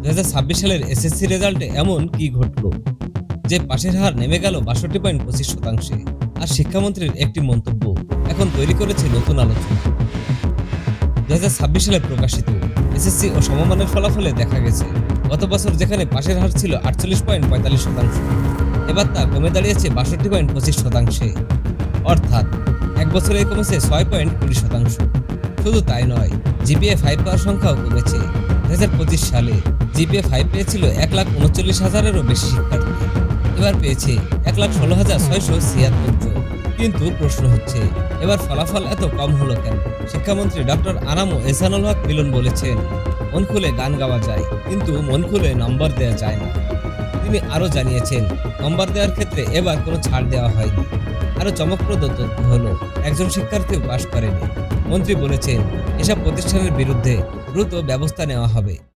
2026 সালের এসএসসি রেজাল্টে এমন কি ঘটল যে পাশের হার নেমে গেল 62.25%। আর শিক্ষামন্ত্রীর একটি মন্তব্য এখন তৈরি করেছে নতুন আলোচনা। 2026 সালে প্রকাশিত এসএসসি ও সমমানের ফলাফলে দেখা গেছে গত বছর যেখানে পাশের হার ছিল 48.45%, এবার তা কমে দাঁড়িয়েছে 62.25%। অর্থাৎ এক বছরে কমেছে 6.20%। শুধু তাই নয়, জিপিএ 5 পাওয়ার সংখ্যাও কমেছে। 2025 সালে জিপিএ 5 পেয়েছিল 1,39,000-এরও বেশি শিক্ষার্থী, এবার পেয়েছে 1,16,676 জন। কিন্তু প্রশ্ন হচ্ছে, এবার ফলাফল এত কম হলো কেন? শিক্ষামন্ত্রী ডক্টর আনাম ও এহসানুল হক মিলন বলেছেন, মন খুলে গান গাওয়া যায়, কিন্তু মন খুলে নম্বর দেওয়া যায় না। তিনি আরও জানিয়েছেন, নম্বর দেওয়ার ক্ষেত্রে এবার কোনো ছাড় দেওয়া হয়নি। আরও চমকপ্রদ তথ্য হলো, একজন শিক্ষার্থীও পাশ করেনি। মন্ত্রী বলেছেন, এসব প্রতিষ্ঠানের বিরুদ্ধে দ্রুত ব্যবস্থা নেওয়া হবে।